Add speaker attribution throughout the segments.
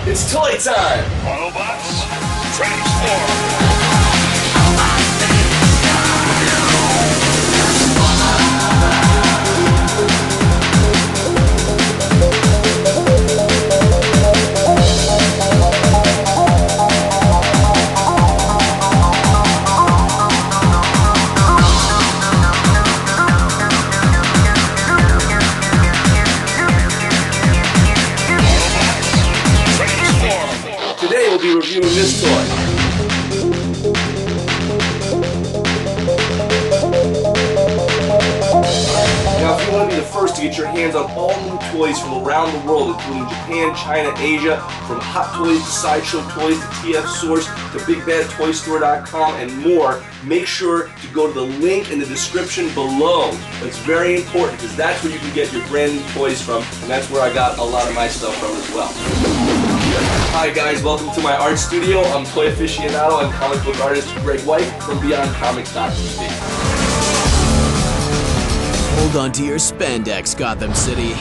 Speaker 1: It's toy time!
Speaker 2: Autobots, transform!
Speaker 1: Today we'll be reviewing this toy. Now, if you want to be the first to get your hands on all new toys from around the world, including Japan, China, Asia, from Hot Toys to Sideshow Toys to TF Source to BigBadToyStore.com and more, make sure to go to the link in the description below. That's very important because that's where you can get your brand new toys from, and that's where I got a lot of my stuff from as well. Hi guys, welcome to my art studio. I'm toy aficionado and comic book artist Greg White from BeyondComics.tv.
Speaker 3: Hold on to your spandex, Gotham City.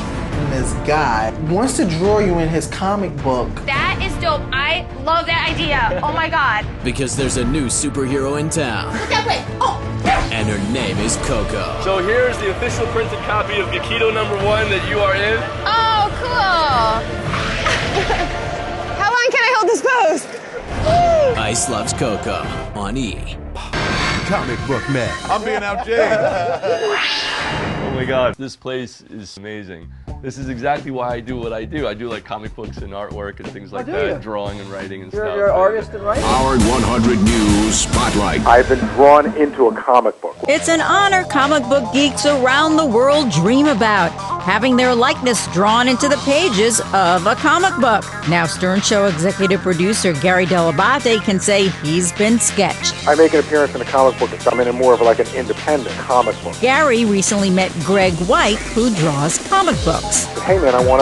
Speaker 4: This guy wants to draw you in his comic book.
Speaker 5: That is dope. I love that idea. Oh my god.
Speaker 3: Because there's a new superhero in town.
Speaker 5: Look that way. Oh.
Speaker 3: And her name is Coco.
Speaker 1: So here's the official printed copy of Gekido #1 that you are in.
Speaker 5: Oh, cool. How long can I hold this pose? Woo.
Speaker 3: Ice loves Coco on E!
Speaker 6: Comic book man. I'm being outjaded.
Speaker 1: Oh my god, this place is amazing. This is exactly why I do what I do. I do like comic books and artwork and things like that, drawing and writing and stuff.
Speaker 4: You're an artist and writer?
Speaker 6: Howard 100 News Spotlight.
Speaker 7: I've been drawn into a comic book.
Speaker 8: It's an honor comic book geeks around the world dream about, having their likeness drawn into the pages of a comic book. Now, Stern Show executive producer Gary Delabate can say he's been sketched.
Speaker 7: I make an appearance in a comic book. I'm in more of like an independent comic book.
Speaker 8: Gary recently met Greg White, who draws comic books.
Speaker 7: Hey man, I want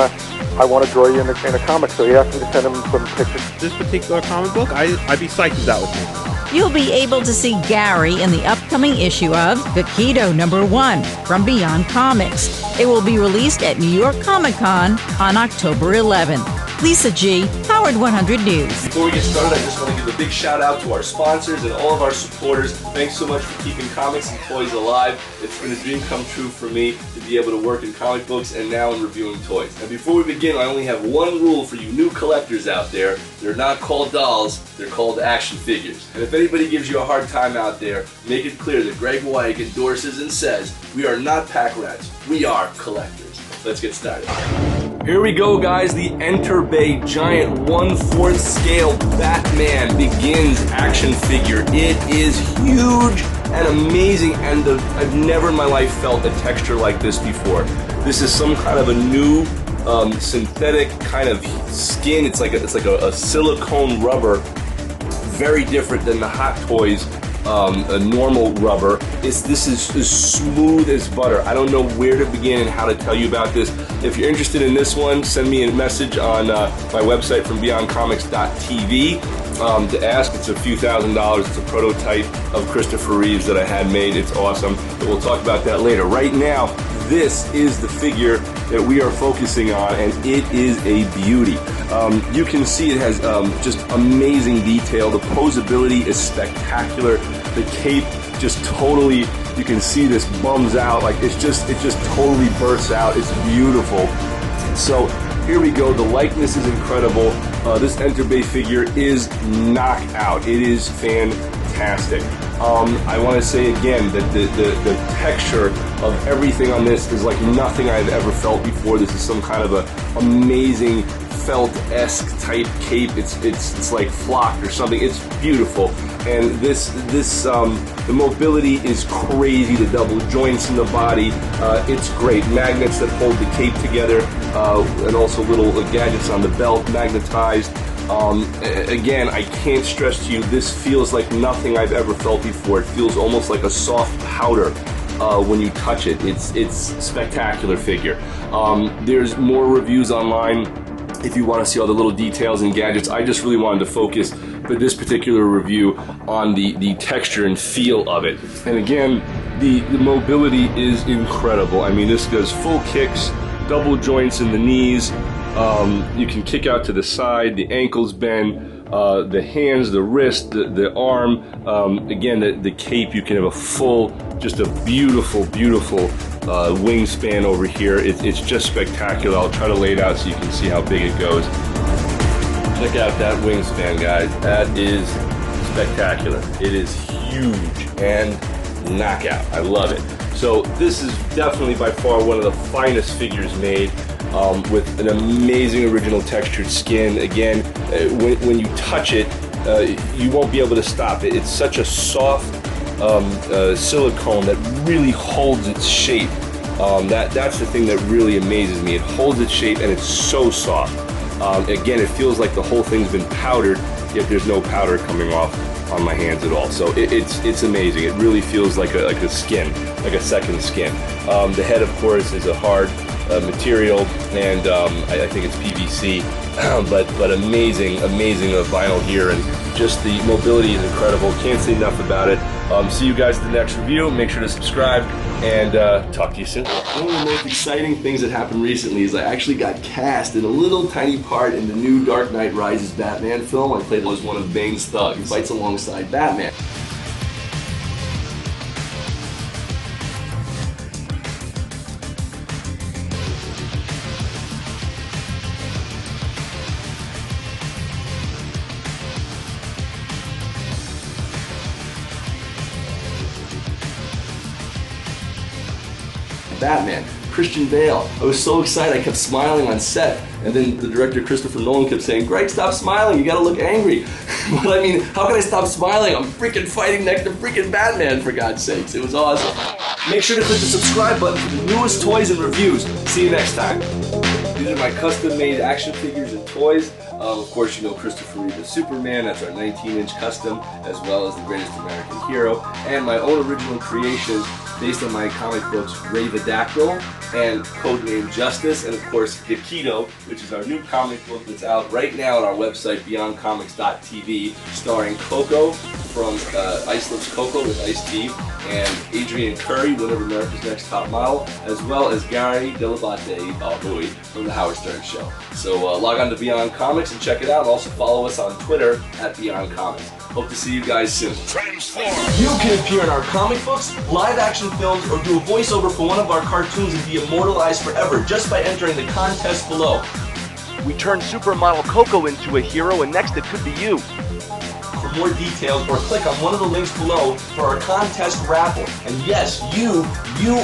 Speaker 7: to draw you in a comic, so he asked me to send him some pictures.
Speaker 9: This particular comic book, I'd be psyched if that was me.
Speaker 8: You'll be able to see Gary in the upcoming issue of Gekido #1 from Beyond Comics. It will be released at New York Comic Con on October 11th. Lisa G., Howard 100 News.
Speaker 1: Before we get started, I just want to give a big shout out to our sponsors and all of our supporters. Thanks so much for keeping comics and toys alive. It's been a dream come true for me to be able to work in comic books and now in reviewing toys. And before we begin, I only have one rule for you new collectors out there. They're not called dolls, they're called action figures. And if anybody gives you a hard time out there, make it clear that Greg White endorses and says, we are not pack rats, we are collectors. Let's get started. Here we go, guys. The Enterbay giant 1/4 scale Batman Begins action figure. It is huge and amazing, and I've never in my life felt a texture like this before. This is some kind of a new synthetic kind of skin. It's like a silicone rubber, very different than the Hot Toys a normal rubber. This is as smooth as butter. I don't know where to begin and how to tell you about this. If you're interested in this one, send me a message on my website from BeyondComics.tv to ask. It's a few $1,000s. It's a prototype of Christopher Reeves that I had made. It's awesome, but we'll talk about that later. Right now, this is the figure that we are focusing on, and it is a beauty. You can see it has just amazing detail. The posability is spectacular. The cape just totally, you can see this bums out. Like it just totally bursts out. It's beautiful. So here we go. The likeness is incredible. This Enterbay figure is knockout. It is fantastic. I want to say again that the texture of everything on this is like nothing I've ever felt before. This is some kind of a amazing felt-esque type cape. It's like flocked or something. It's beautiful, and the mobility is crazy. The double joints in the body, it's great. Magnets that hold the cape together, and also little gadgets on the belt, magnetized. Again, I can't stress to you, this feels like nothing I've ever felt before. It feels almost like a soft powder when you touch it. It's spectacular figure. There's more reviews online if you want to see all the little details and gadgets. I just really wanted to focus for this particular review on the texture and feel of it. And again, the mobility is incredible. I mean, this does full kicks, double joints in the knees, You can kick out to the side, the ankles bend, the hands, the wrist, the arm. Again, the cape, you can have a full, just a beautiful, beautiful wingspan over here. It's just spectacular. I'll try to lay it out so you can see how big it goes. Check out that wingspan, guys. That is spectacular. It is huge and knockout. I love it. So this is definitely by far one of the finest figures made, with an amazing original textured skin. Again, when you touch it, you won't be able to stop it. It's such a soft silicone that really holds its shape. That's the thing that really amazes me. It holds its shape and it's so soft. Again, it feels like the whole thing's been powdered, yet there's no powder coming off on my hands at all. So it's amazing. It really feels like a skin, like a second skin. The head, of course, is a hard material, and I think it's PVC, but amazing vinyl here, and just the mobility is incredible. Can't say enough about it. See you guys in the next review. Make sure to subscribe, and talk to you soon. One of the most exciting things that happened recently is I actually got cast in a little tiny part in the new Dark Knight Rises Batman film. I played as one of Bane's thugs. He fights alongside Batman. Batman, Christian Bale. I was so excited, I kept smiling on set. And then the director, Christopher Nolan, kept saying, "Greg, stop smiling, you gotta look angry." But I mean, how can I stop smiling? I'm freaking fighting next to freaking Batman, for God's sakes. It was awesome. Make sure to click the subscribe button for the newest toys and reviews. See you next time. These are my custom-made action figures and toys. Of course, you know Christopher Reeve's Superman. That's our 19-inch custom, as well as the Greatest American Hero. And my own original creations based on my comic books, Ravadactyl and Codename Justice, and of course Gekido, which is our new comic book that's out right now on our website, beyondcomics.tv, starring Coco from Ice Lips Coco with Ice-T, and Adrian Curry, winner of America's Next Top Model, as well as Gary Delabate Louis from The Howard Stern Show. So log on to Beyond Comics and check it out, and also follow us on Twitter at Beyond Comics. Hope to see you guys soon. You can appear in our comic books, live action films, or do a voiceover for one of our cartoons and be immortalized forever just by entering the contest below.
Speaker 10: We turned supermodel Coco into a hero, and next it could be you.
Speaker 1: For more details, or click on one of the links below for our contest raffle. And yes, you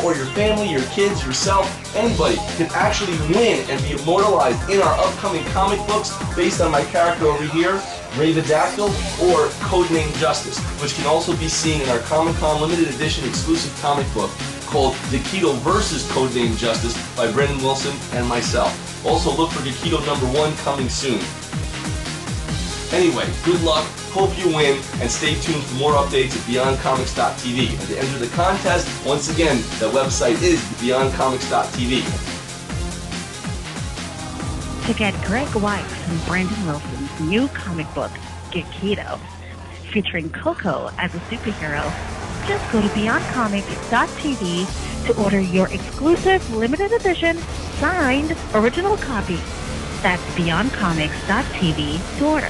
Speaker 1: or your family, your kids, yourself, anybody can actually win and be immortalized in our upcoming comic books based on my character over here, Ravadactyl, or Codename Justice, which can also be seen in our Comic-Con limited edition exclusive comic book called Gekido vs. Codename Justice by Brendan Wilson and myself. Also look for Gekido #1 coming soon. Anyway, good luck, hope you win, and stay tuned for more updates at beyondcomics.tv. And to enter the contest, once again, the website is beyondcomics.tv.
Speaker 11: To get Greg White and Brandon Wilson's new comic book, Gekido, featuring Coco as a superhero, just go to beyondcomics.tv to order your exclusive limited edition signed original copy. That's beyondcomics.tv to order.